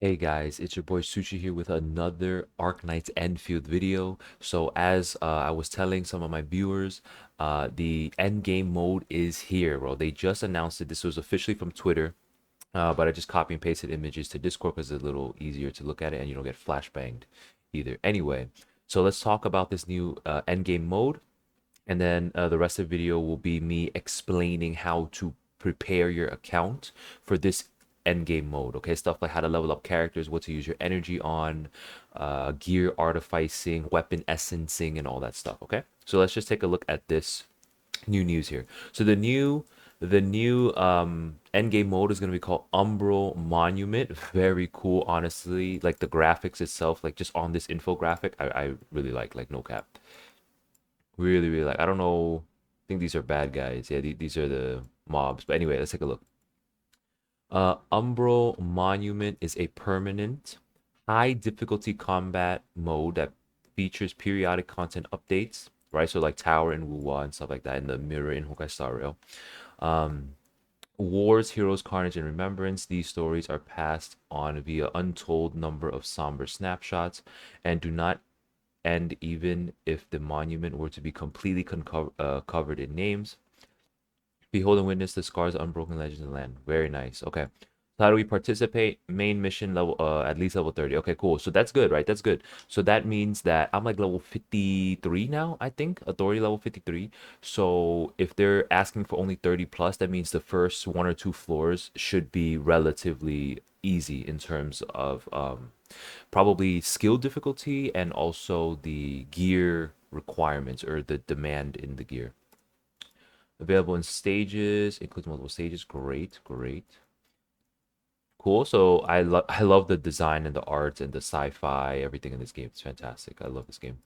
Hey guys, it's your boy Sushi here with another Arknights Endfield video. So as I was telling some of my viewers, the endgame mode is here, bro. They just announced it. This was officially from Twitter, but I just copy and pasted images to Discord because it's a little easier to look at it and you don't get flashbanged either. Anyway, so let's talk about this new endgame mode, and then the rest of the video will be me explaining how to prepare your account for this end game mode. Okay, stuff like how to level up characters, what to use your energy on, gear artificing, weapon essencing, and all that stuff. Okay, so let's just take a look at this new news here. So the new end game mode is going to be called Umbro Monument. Very cool, honestly. Like the graphics itself, like just on this infographic, I really like no cap. Really, really like. I don't know. I think these are bad guys. Yeah, these are the mobs. But anyway, let's take a look. Umbro Monument is a permanent, high difficulty combat mode that features periodic content updates, right? So like Tower and Wuwa and stuff like that, and the Mirror in Honkai Star Rail. Um, Wars, Heroes, Carnage, and Remembrance. These stories are passed on via untold number of somber snapshots and do not end even if the monument were to be completely covered in names. Behold and witness the scars of unbroken legends of the land. Very nice. Okay. So how do we participate? Main mission level, at least level 30. Okay, cool. So that's good, right? That's good. So that means that I'm like level 53 now, I think. Authority level 53. So if they're asking for only 30 plus, that means the first one or two floors should be relatively easy in terms of probably skill difficulty and also the gear requirements or the demand in the gear. Available in stages, includes multiple stages. Great, great. Cool. So I love the design and the art and the sci-fi, everything in this game. It's fantastic. I love this game.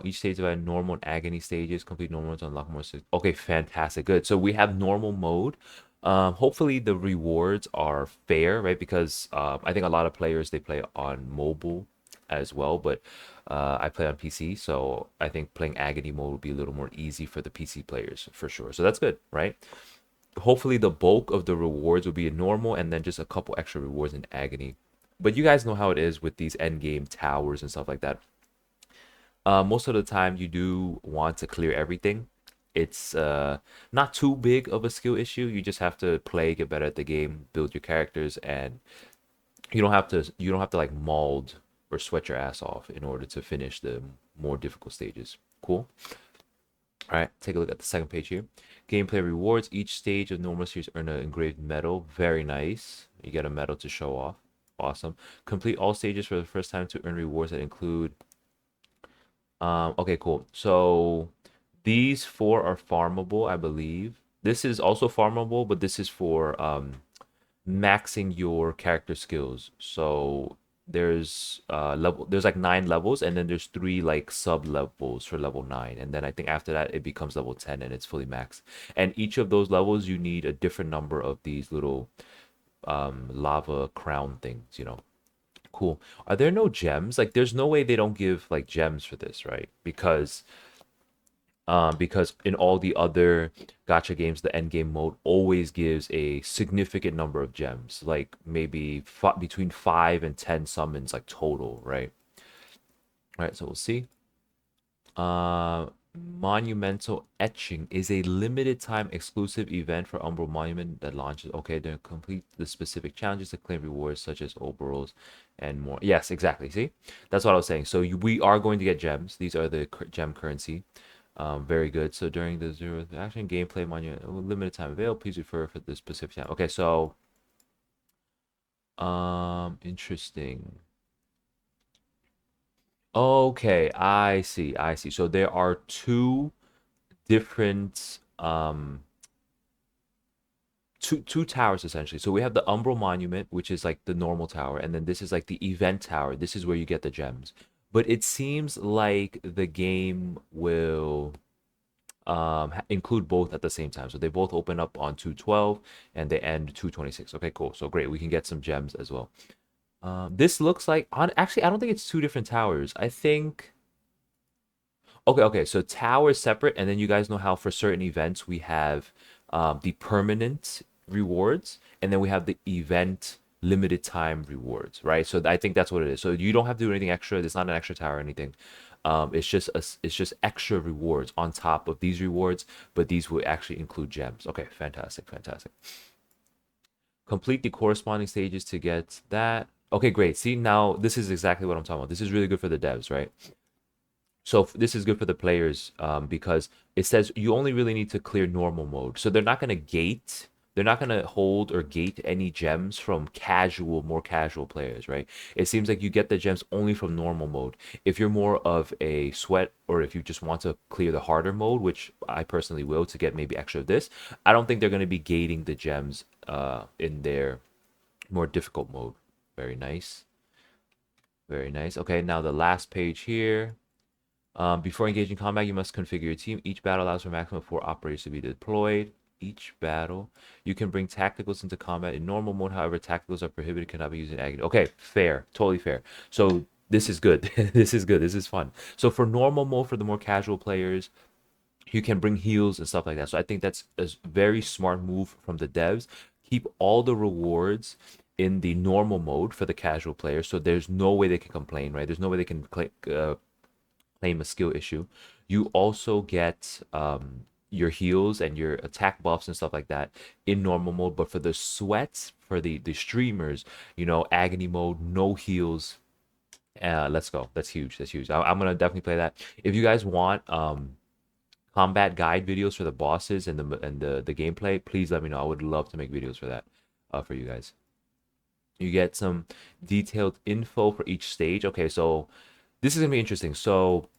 Each stage divided normal and agony stages. Complete normal to unlock more. Okay, fantastic. Good. So we have normal mode. Hopefully the rewards are fair, right? Because I think a lot of players they play on mobile as well, but I play on PC, so I think playing agony mode would be a little more easy for the PC players for sure. So that's good, right? Hopefully the bulk of the rewards will be in normal and then just a couple extra rewards in agony. But you guys know how it is with these end game towers and stuff like that. Most of the time you do want to clear everything. It's not too big of a skill issue. You just have to play, get better at the game, build your characters, and you don't have to like mold or sweat your ass off in order to finish the more difficult stages. Cool. All right, take a look at the second page here. Gameplay rewards. Each stage of normal series earn an engraved medal. Very nice. You get a medal to show off. Awesome. Complete all stages for the first time to earn rewards that include. Okay, cool. So these four are farmable, I believe. This is also farmable, but this is for maxing your character skills. So there's like 9 levels, and then there's three like sub levels for level 9, and then I think after that it becomes level 10 and it's fully maxed. And each of those levels you need a different number of these little lava crown things. Cool. Are there no gems? Like there's no way they don't give like gems for this, right? Because in all the other gacha games, the end game mode always gives a significant number of gems, like maybe between 5 and 10 summons, like total, right? All right, so we'll see. Uh, Monumental Etching is a limited time exclusive event for Umbro Monument that launches. Okay, to complete the specific challenges to claim rewards such as overalls and more. Yes, exactly. See, that's what I was saying. So we are going to get gems. These are the gem currency. Very good. So during the zero action gameplay monument, limited time available. Please refer for the specific time. Okay, so interesting. Okay, I see. I see. So there are two different two towers essentially. So we have the Umbral Monument, which is like the normal tower, and then this is like the event tower. This is where you get the gems. But it seems like the game will include both at the same time. So they both open up on 212 and they end 226. Okay, cool. So great. We can get some gems as well. This looks like actually I don't think it's two different towers. I think okay. So tower is separate, and then you guys know how for certain events we have the permanent rewards, and then we have the event limited time rewards, right? So I think that's what it is. So you don't have to do anything extra. It's not an extra tower or anything. It's just extra rewards on top of these rewards, but these will actually include gems. Okay, fantastic, fantastic. Complete the corresponding stages to get that. Okay, great. See, now this is exactly what I'm talking about. This is really good for the devs, right? So this is good for the players because it says you only really need to clear normal mode. So they're not going to gate, they're not going to hold or gate any gems from casual, more casual players, right? It seems like you get the gems only from normal mode. If you're more of a sweat or if you just want to clear the harder mode, which I personally will to get maybe extra of this, I don't think they're going to be gating the gems in their more difficult mode. Very nice. Very nice. Okay, now the last page here. Before engaging combat, you must configure your team. Each battle allows for a maximum of 4 operators to be deployed. Each battle. You can bring tacticals into combat in normal mode. However, tacticals are prohibited, cannot be used in agony. Okay, fair. Totally fair. So this is good. This is good. This is fun. So for normal mode, for the more casual players, you can bring heals and stuff like that. So I think that's a very smart move from the devs. Keep all the rewards in the normal mode for the casual players. So there's no way they can complain, right? There's no way they can claim a skill issue. You also get your heals and your attack buffs and stuff like that in normal mode. But for the sweats, for the streamers, agony mode, no heals. Let's go. That's huge. That's huge. I'm gonna definitely play that. If you guys want combat guide videos for the bosses and the gameplay, please let me know. I would love to make videos for that for you guys. You get some detailed info for each stage. Okay, so this is gonna be interesting. So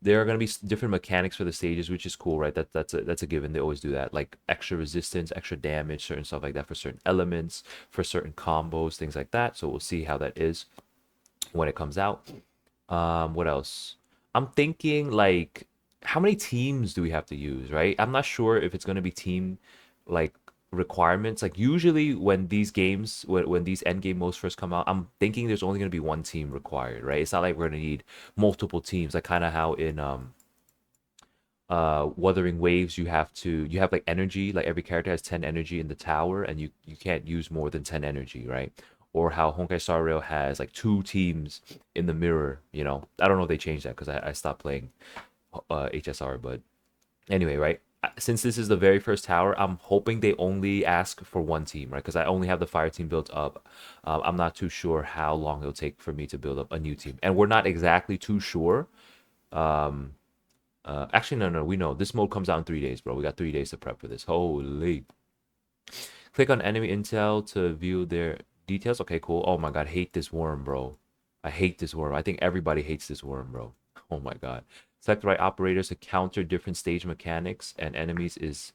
there are going to be different mechanics for the stages, which is cool, right? That's a given. They always do that, like extra resistance, extra damage, certain stuff like that for certain elements, for certain combos, things like that. So we'll see how that is when it comes out. What else? I'm thinking like how many teams do we have to use, right? I'm not sure if it's going to be team like requirements. Like usually when these games when these end game modes first come out, I'm thinking there's only going to be one team required, right? It's not like we're going to need multiple teams, like kind of how in Wuthering Waves you have like energy, like every character has 10 energy in the tower and you can't use more than 10 energy, right? Or how Honkai Star Rail has like 2 teams in the mirror, I don't know if they changed that because I stopped playing HSR, but anyway, right? Since this is the very first tower, I'm hoping they only ask for one team, right? Because I only have the fire team built up. I'm not too sure how long it'll take for me to build up a new team, and we're not exactly too sure. Um, Actually, no, we know this mode comes out in 3 days, bro. We got 3 days to prep for this. Holy! Click on enemy intel to view their details. Okay, cool. Oh my god, hate this worm, bro. I hate this worm. I think everybody hates this worm, bro. Oh my god. Select the right operators to counter different stage mechanics and enemies is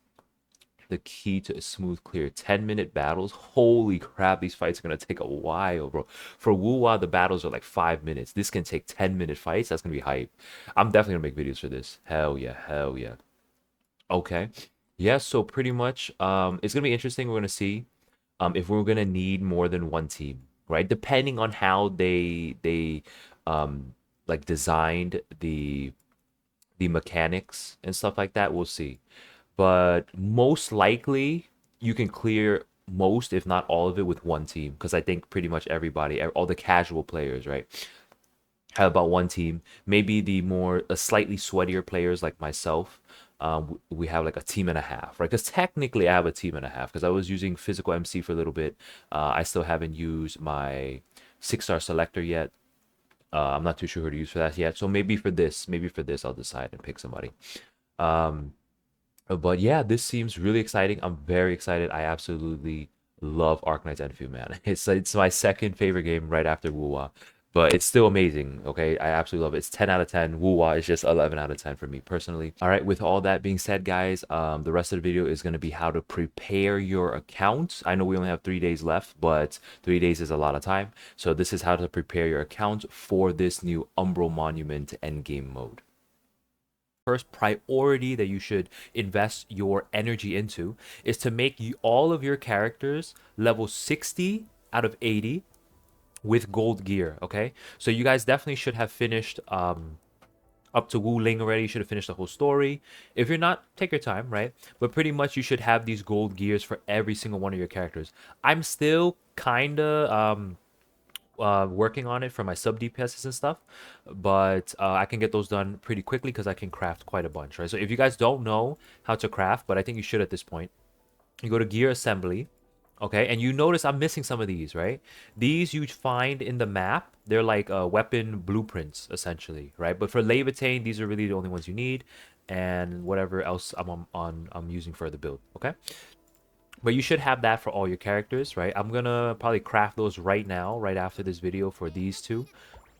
the key to a smooth clear. 10-minute battles. Holy crap, these fights are gonna take a while, bro. For Wuwa, the battles are like 5 minutes. This can take 10-minute fights. That's gonna be hype. I'm definitely gonna make videos for this. Hell yeah, hell yeah. Okay. Yeah, so pretty much it's gonna be interesting. We're gonna see if we're gonna need more than one team, right? Depending on how they like designed the mechanics and stuff like that, we'll see. But most likely you can clear most, if not all of it, with one team. Because I think pretty much everybody, all the casual players, right, have about one team. Maybe the more slightly sweatier players like myself, we have like a team and a half, right? Because technically I have a team and a half because I was using physical MC for a little bit. I still haven't used my 6-star selector yet. I'm not too sure who to use for that yet. So maybe for this, I'll decide and pick somebody. Um, but yeah, this seems really exciting. I'm very excited. I absolutely love Arknights Endfield, man. It's my second favorite game right after Wuwa, but it's still amazing. Okay, I absolutely love it. It's 10 out of 10. Wuwa is just 11 out of 10 for me personally. All right, with all that being said, guys, the rest of the video is going to be how to prepare your account. I know we only have 3 days left, but 3 days is a lot of time. So this is how to prepare your account for this new Umbro Monument endgame mode. First priority that you should invest your energy into is to make all of your characters level 60 out of 80 with gold gear. Okay, so you guys definitely should have finished up to Wu Ling already. You should have finished the whole story. If you're not, take your time, right? But pretty much you should have these gold gears for every single one of your characters. I'm still kind of working on it for my sub DPSs and stuff, but I can get those done pretty quickly because I can craft quite a bunch, right? So if you guys don't know how to craft, but I think you should at this point, you go to gear assembly, okay, and you notice I'm missing some of these, right? These you find in the map. They're like weapon blueprints essentially, right? But for Levitain, these are really the only ones you need, and whatever else I'm using for the build, okay? But you should have that for all your characters, right? I'm gonna probably craft those right now, right after this video for these two.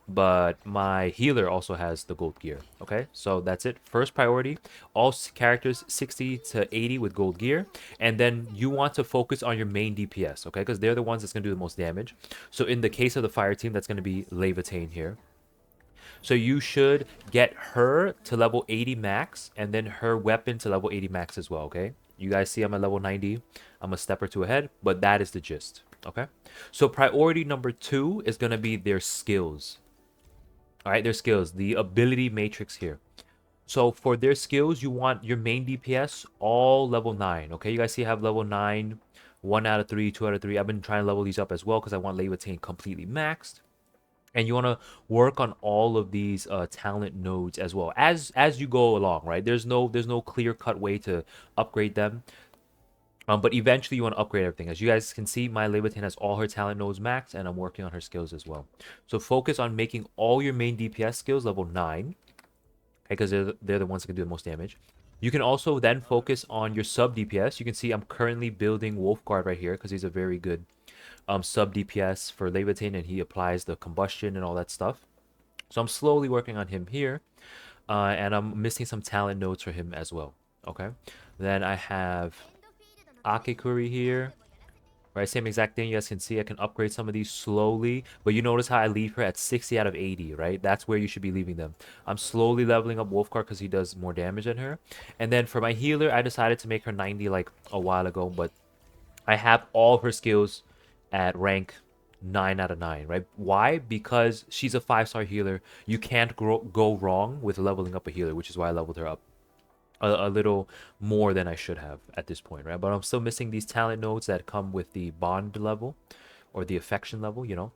But my healer also has the gold gear, okay? So that's it. First priority, all characters 60 to 80 with gold gear. And then you want to focus on your main DPS, okay? Because they're the ones that's gonna do the most damage. So in the case of the fire team, that's gonna be Levitain here. So you should get her to level 80 max and then her weapon to level 80 max as well, okay? You guys see I'm at level 90. I'm a step or two ahead, but that is the gist, okay? So priority number 2 is going to be their skills. All right, their skills, the ability matrix here. So for their skills, you want your main DPS all level 9, okay? You guys see I have level 9, 1 out of 3, 2 out of 3. I've been trying to level these up as well because I want Levitain completely maxed, and you want to work on all of these talent nodes as well as you go along, right? There's no clear cut way to upgrade them, but eventually you want to upgrade everything. As you guys can see, my Levitain has all her talent nodes maxed, and I'm working on her skills as well. So focus on making all your main DPS skills level 9, okay, because they're the ones that can do the most damage. You can also then focus on your sub DPS. You can see I'm currently building Wolfguard right here because he's a very good sub DPS for Levitain, and he applies the combustion and all that stuff. So I'm slowly working on him here, and I'm missing some talent nodes for him as well. Okay, then I have Akikuri here. Right, same exact thing. You guys can see I can upgrade some of these slowly, but you notice how I leave her at 60 out of 80, right? That's where you should be leaving them. I'm slowly leveling up Wolfguard because he does more damage than her. And then for my healer, I decided to make her 90 like a while ago, but I have all her skills at rank 9 out of 9, right? Why? Because she's a 5-star healer. You can't go wrong with leveling up a healer, which is why I leveled her up a little more than I should have at this point, right? But I'm still missing these talent nodes that come with the bond level or the affection level, you know?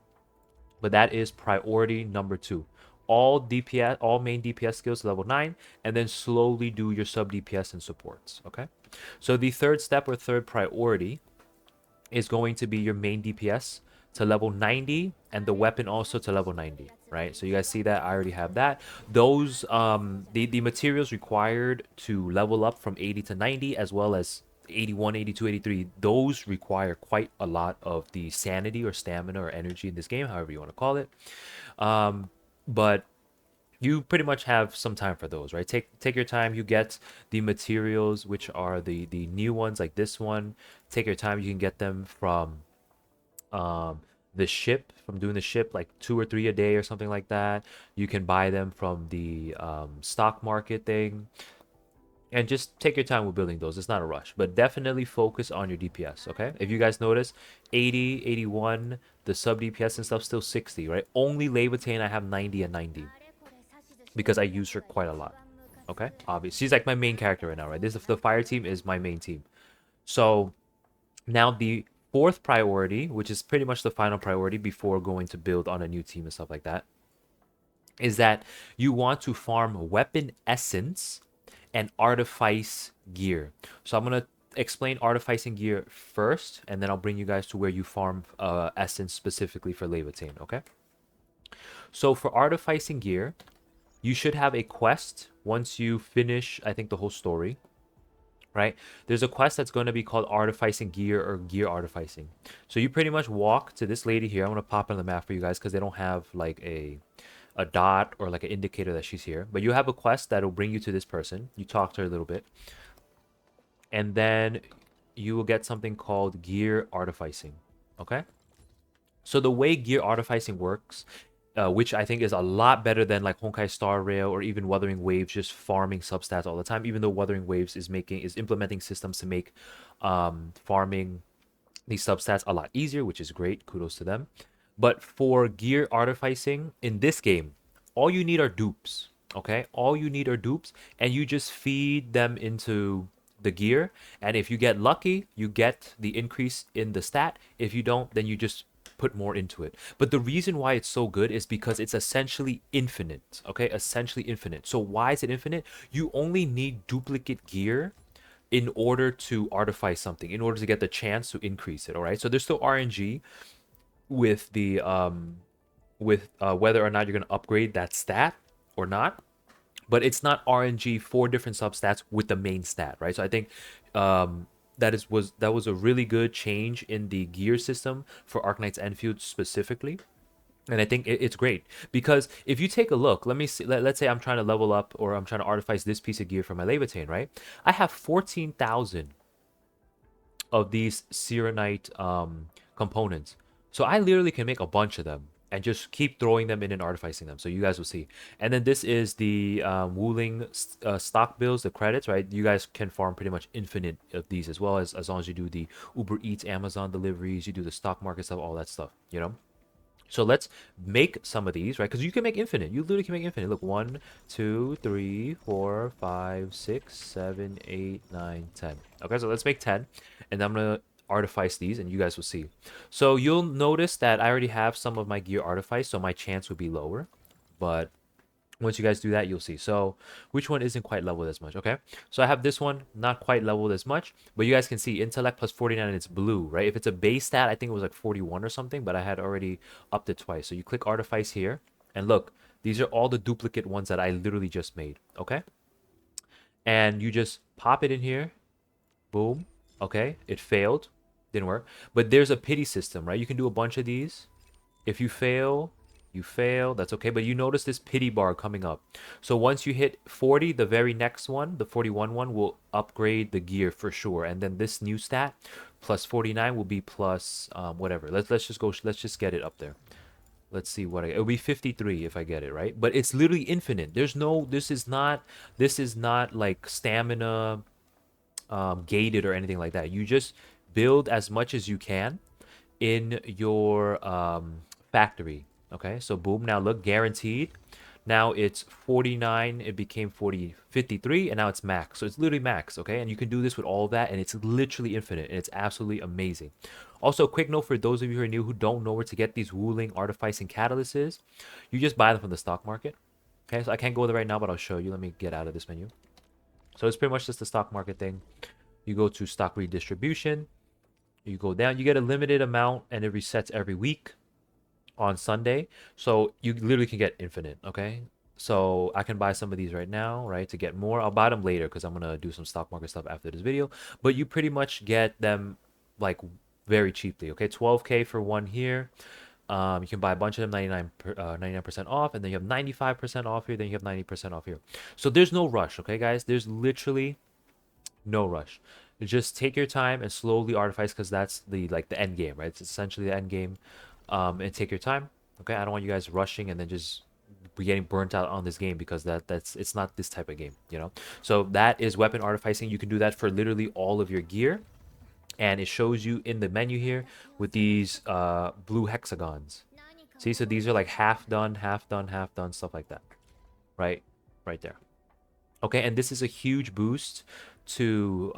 But that is priority number 2. All DPS, all main DPS skills level 9, and then slowly do your sub DPS and supports, okay? So the third step or third priority is going to be your main DPS to level 90 and the weapon also to level 90, right? So you guys see that I already have that. Those the materials required to level up from 80 to 90 as well as 81, 82, 83, those require quite a lot of the sanity or stamina or energy in this game, however you want to call it. But you pretty much have some time for those, right? Take your time. You get the materials, which are the new ones like this one. Take your time. You can get them from the ship, from doing the ship like 2 or 3 a day or something like that. You can buy them from the stock market thing, and just take your time with building those. It's not a rush, but definitely focus on your DPS, okay? If you guys notice, 80, 81, the sub DPS and stuff still 60, right? Only Levitain I have 90 and 90 because I use her quite a lot. Okay, obviously she's like my main character right now, right? This the fire team is my main team. So now the fourth priority, which is pretty much the final priority before going to build on a new team and stuff like that, is that you want to farm weapon essence and artifice gear. So I'm gonna explain artificing gear first, and then I'll bring you guys to where you farm essence specifically for Levitain. Okay. So for artificing gear, you should have a quest once you finish, I think, the whole story, right? There's a quest that's going to be called Artificing Gear or Gear Artificing. So you pretty much walk to this lady here. I'm going to pop on the map for you guys because they don't have like a dot or like an indicator that she's here. But you have a quest that'll bring you to this person. You talk to her a little bit. And then you will get something called Gear Artificing. Okay? So the way Gear Artificing works, which I think is a lot better than like Honkai Star Rail or even Wuthering Waves just farming substats all the time. Even though Wuthering Waves is implementing systems to make farming these substats a lot easier, which is great. Kudos to them. But for Gear Artificing in this game, all you need are dupes. Okay, all you need are dupes, and you just feed them into the gear. And if you get lucky, you get the increase in the stat. If you don't, then you just put more into it. But the reason why it's so good is because it's essentially infinite. Okay, essentially infinite. So why is it infinite? You only need duplicate gear in order to artifice something, in order to get the chance to increase it. All right, so there's still RNG with the whether or not you're going to upgrade that stat or not, but it's not RNG for different substats with the main stat, right? So I think that was a really good change in the gear system for Arknights Endfield specifically. And I think it's great because if you take a look, let me see. Let's say I'm trying to level up or I'm trying to artifice this piece of gear for my Levitain, right? I have 14,000 of these Serenite components. So I literally can make a bunch of them and just keep throwing them in and artificing them. So you guys will see. And then this is the Wuling stock bills, the credits, right? You guys can farm pretty much infinite of these as long as you do the Uber Eats, Amazon deliveries, you do the stock market stuff, all that stuff, you know? So let's make some of these, right? Because you can make infinite. You literally can make infinite. Look, 1, 2, 3, 4, 5, 6, 7, 8, 9, 10. Okay, so let's make 10. And I'm going to artifice these, and you guys will see. So you'll notice that I already have some of my gear artifice, so my chance would be lower. But once you guys do that, you'll see. So which one isn't quite leveled as much? Okay, so I have this one not quite leveled as much, but you guys can see intellect plus 49 and it's blue, right? If it's a base stat, I think it was like 41 or something, but I had already upped it twice. So you click artifice here, and look, these are all the duplicate ones that I literally just made. Okay, and you just pop it in here, boom. Okay, it failed, didn't work, but there's a pity system, right? You can do a bunch of these. If you fail, you fail. That's okay. But you notice this pity bar coming up. So once you hit 40, the very next one, the 41 one, will upgrade the gear for sure. And then this new stat plus 49 will be plus whatever. Let's just go. Let's just get it up there. Let's see what it'll be 53 if I get it right. But it's literally infinite. There's no. This is not. This is not like stamina gated or anything like that. You just build as much as you can in your factory. Okay, so boom, now look, guaranteed. Now it's 49, it became 40, 53, and now it's max. So it's literally max, okay? And you can do this with all of that, and it's literally infinite, and it's absolutely amazing. Also, a quick note for those of you who are new who don't know where to get these Wuling artificing catalysts, you just buy them from the stock market. Okay, so I can't go there right now, but I'll show you. Let me get out of this menu. So it's pretty much just the stock market thing. You go to stock redistribution, you go down, you get a limited amount, and it resets every week on Sunday. So you literally can get infinite, okay? So I can buy some of these right now, right, to get more. I'll buy them later because I'm gonna do some stock market stuff after this video. But you pretty much get them like very cheaply, okay? 12K for one here. You can buy a bunch of them 99% off, and then you have 95% off here, then you have 90% off here. So there's no rush, okay, guys? There's literally no rush. Just take your time and slowly artifice because that's the end game, right? It's essentially the end game. And take your time. Okay, I don't want you guys rushing and then just be getting burnt out on this game because that's it's not this type of game, you know. So that is weapon artificing. You can do that for literally all of your gear, and it shows you in the menu here with these blue hexagons. See, so these are like half done, half done, half done, stuff like that, right? Right there. Okay, and this is a huge boost to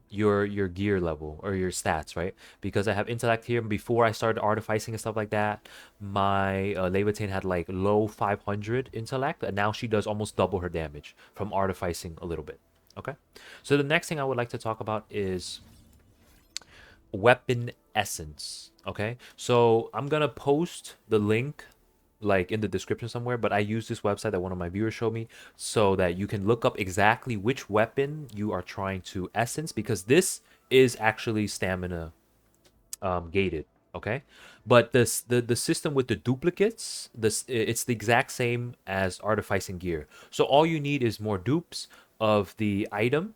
your gear level or your stats, right? Because I have intellect here. Before I started artificing and stuff like that, my Levitain had like low 500 intellect, and now she does almost double her damage from artificing a little bit. Okay, so the next thing I would like to talk about is weapon essence. Okay, so I'm gonna post the link like in the description somewhere, but I use this website that one of my viewers showed me so that you can look up exactly which weapon you are trying to essence, because this is actually stamina gated. Okay, but the system with the duplicates, it's the exact same as artificing gear. So all you need is more dupes of the item,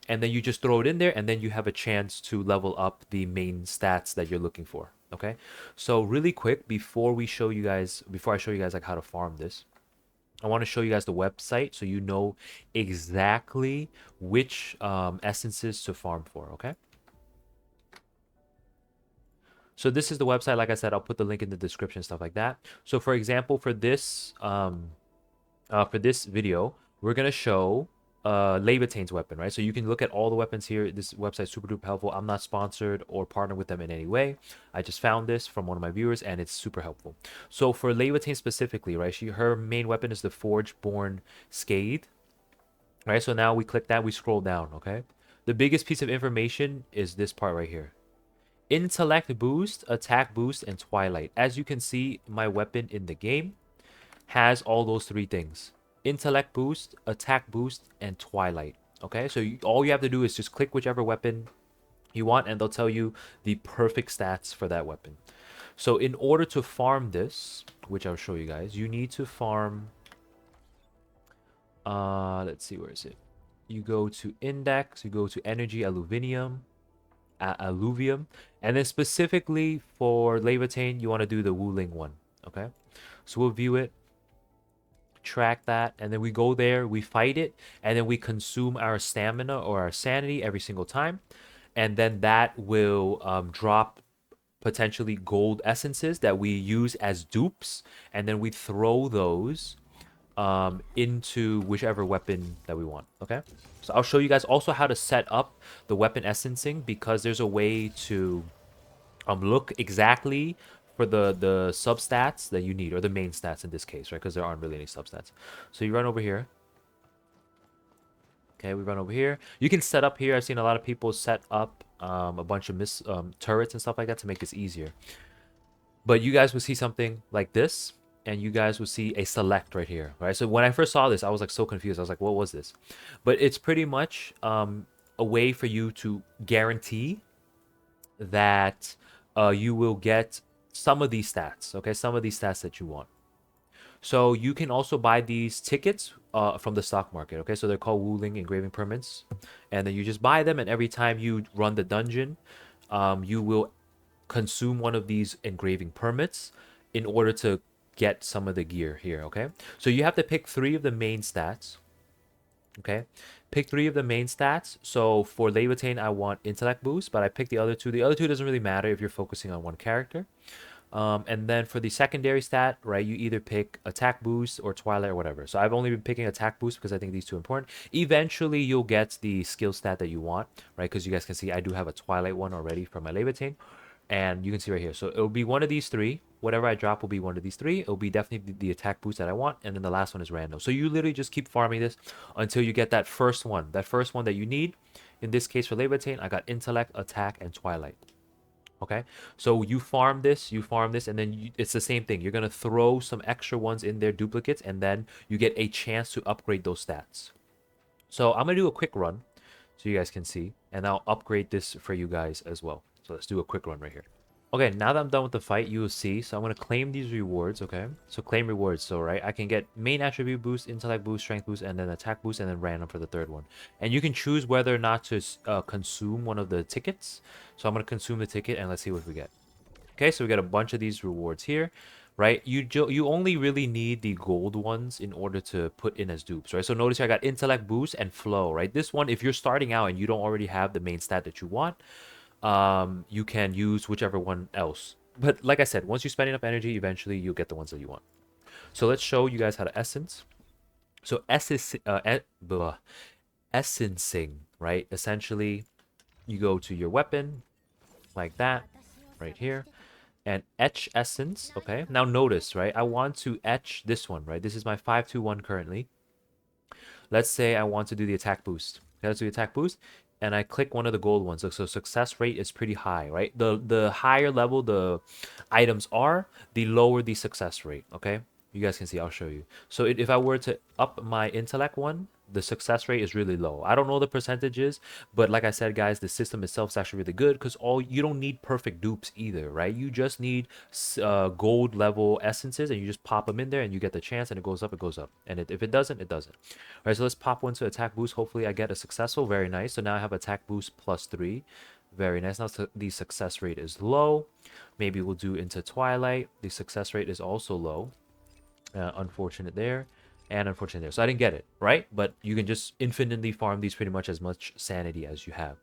and then you just throw it in there, and then you have a chance to level up the main stats that you're looking for. Okay, so really quick before I show you guys like how to farm this, I want to show you guys the website so you know exactly which essences to farm for. Okay, so this is the website. Like I said, I'll put the link in the description, stuff like that. So for example, for this for this video, we're gonna show Levitane's weapon, right? So you can look at all the weapons here. This website's super duper helpful. I'm not sponsored or partnered with them in any way. I just found this from one of my viewers, and it's super helpful. So for Levitane specifically, right? Her main weapon is the Forge-born Scathe, right? So now we click that, we scroll down, okay? The biggest piece of information is this part right here. Intellect boost, attack boost, and twilight. As you can see, my weapon in the game has all those three things: intellect boost, attack boost, and twilight. Okay, so all you have to do is just click whichever weapon you want, and they'll tell you the perfect stats for that weapon. So in order to farm this, which I'll show you guys, you need to farm, let's see, where is it? You go to index, you go to energy alluvium, and then specifically for Levitane, you want to do the Wuling one. Okay, so we'll view it, track that, and then we go there, we fight it, and then we consume our stamina or our sanity every single time, and then that will drop potentially gold essences that we use as dupes, and then we throw those into whichever weapon that we want. Okay, so I'll show you guys also how to set up the weapon essencing, because there's a way to look exactly for the substats that you need, or the main stats in this case, right? Because there aren't really any substats. So you run over here. Okay, we run over here. You can set up here. I've seen a lot of people set up a bunch of turrets and stuff like that to make this easier. But you guys will see something like this, and you guys will see a select right here, right? So when I first saw this, I was like so confused. I was like, what was this? But it's pretty much a way for you to guarantee that you will get some of these stats, okay? Some of these stats that you want. So you can also buy these tickets from the stock market, okay? So they're called Wuling engraving permits. And then you just buy them, and every time you run the dungeon, you will consume one of these engraving permits in order to get some of the gear here, okay? So you have to pick 3 of the main stats, okay? Pick 3 of the main stats. So for Levitane, I want intellect boost, but I picked the other 2. The other 2 doesn't really matter if you're focusing on one character. And then for the secondary stat, right, you either pick attack boost or twilight or whatever. So I've only been picking attack boost because I think these two are important. Eventually, you'll get the skill stat that you want, right? Because you guys can see I do have a twilight one already for my Levitane. And you can see right here. So it'll be one of these 3. Whatever I drop will be one of these 3. It'll be definitely the attack boost that I want. And then the last one is random. So you literally just keep farming this until you get that first one. That first one that you need. In this case for Levitane, I got intellect, attack, and twilight. Okay, so you farm this, and then it's the same thing. You're gonna throw some extra ones in there, duplicates, and then you get a chance to upgrade those stats. So I'm gonna do a quick run so you guys can see, and I'll upgrade this for you guys as well. So let's do a quick run right here. Okay, now that I'm done with the fight, you will see. So I'm going to claim these rewards, okay? So claim rewards. So, right, I can get main attribute boost, intellect boost, strength boost, and then attack boost, and then random for the third one. And you can choose whether or not to consume one of the tickets. So I'm going to consume the ticket, and let's see what we get. Okay, so we got a bunch of these rewards here, right? You only really need the gold ones in order to put in as dupes, right? So notice here I got intellect boost and flow, right? This one, if you're starting out and you don't already have the main stat that you want, you can use whichever one else. But like I said, once you spend enough energy, eventually you'll get the ones that you want. So let's show you guys how to essence. So essencing, right? Essentially, you go to your weapon like that, right here, and etch essence. Okay. Now notice, right? I want to etch this one, right? This is my 521 currently. Let's say I want to do the attack boost. Okay, let's do the attack boost, and I click one of the gold ones. So success rate is pretty high, right? The higher level the items are, the lower the success rate. Okay, you guys can see. I'll show you. So if I were to up my intellect one, the success rate is really low. I don't know the percentages, but like I said, guys, the system itself is actually really good because you don't need perfect dupes either, right? You just need gold level essences, and you just pop them in there, and you get the chance, and it goes up, it goes up. And if it doesn't, it doesn't. All right, so let's pop one to attack boost. Hopefully, I get a successful. Very nice. So now I have attack boost +3. Very nice. Now the success rate is low. Maybe we'll do into Twilight. The success rate is also low. Unfortunate there. And unfortunate there. So I didn't get it, right? But you can just infinitely farm these pretty much as much sanity as you have.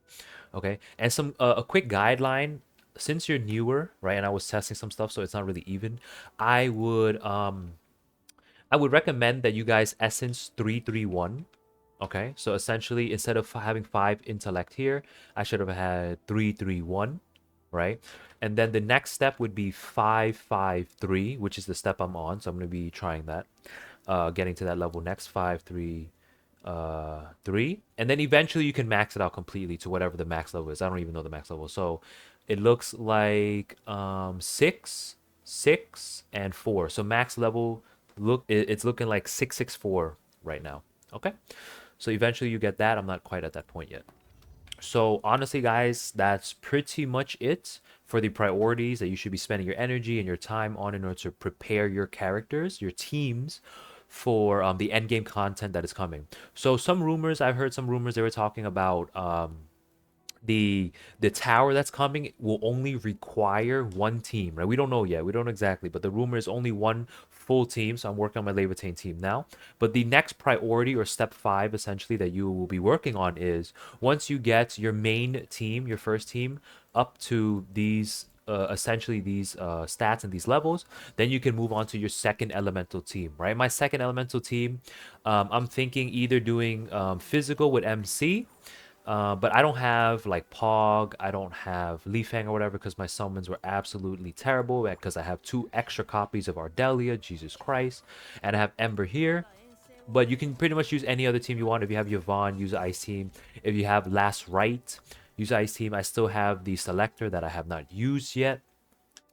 Okay? And some a quick guideline. Since you're newer, right? And I was testing some stuff, so it's not really even. I would I would recommend that you guys essence 331. Okay, so essentially instead of having 5 intellect here, I should have had 331, right? And then the next step would be 553, which is the step I'm on. So I'm going to be trying that, getting to that level next. 5 3 3, and then eventually you can max it out completely to whatever the max level is. I don't even know the max level. So it looks like 6 6 and 4. So max level, it's looking like 664 right now. Okay, so eventually you get that. I'm not quite at that point yet. So honestly, guys, that's pretty much it for the priorities that you should be spending your energy and your time on in order to prepare your characters, your teams, for the end game content that is coming. So some rumors, I've heard some rumors they were talking about the tower that's coming will only require one team, right? We don't know yet. We don't know exactly, but the rumor is only one full team. So I'm working on my Levitain team now. But the next priority or step 5 essentially that you will be working on is once you get your main team, your first team, up to these essentially these stats and these levels, then you can move on to your second elemental team, right? My second elemental team, I'm thinking either doing physical with MC, but I don't have like Pog, I don't have Leaf Hang or whatever because my summons were absolutely terrible because I have 2 extra copies of Ardelia, Jesus Christ, and I have Ember here. But you can pretty much use any other team you want. If you have Yvonne, use Ice Team. If you have Last Right, use Ice Team. I still have the Selector that I have not used yet.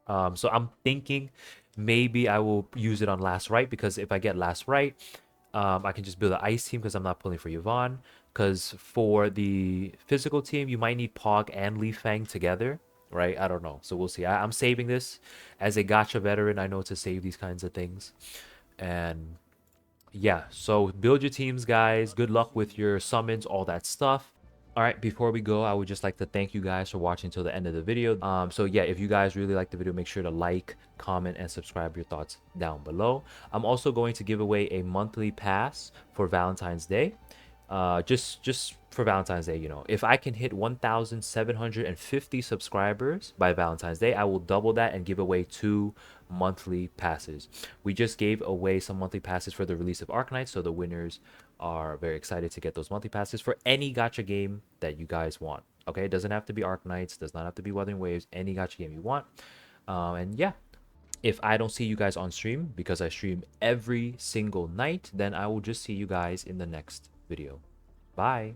So I'm thinking maybe I will use it on Last Right because if I get Last Right, I can just build an Ice Team because I'm not pulling for Yvonne. Because for the physical team, you might need Pog and Leaf Fang together, right? I don't know. So we'll see. I'm saving this as a gacha veteran. I know to save these kinds of things. And yeah, so build your teams, guys. Good luck with your summons, all that stuff. All right, before we go, I would just like to thank you guys for watching till the end of the video. So yeah, if you guys really like the video, make sure to like, comment, and subscribe your thoughts down below. I'm also going to give away a monthly pass for Valentine's Day. Just for Valentine's Day, you know, if I can hit 1,750 subscribers by Valentine's Day, I will double that and give away 2 monthly passes. We just gave away some monthly passes for the release of Arknights, so the winners are very excited to get those monthly passes for any gacha game that you guys want. Okay, it doesn't have to be Arknights, does not have to be Wuthering Waves, any gacha game you want. And yeah, if I don't see you guys on stream because I stream every single night, then I will just see you guys in the next video. Bye.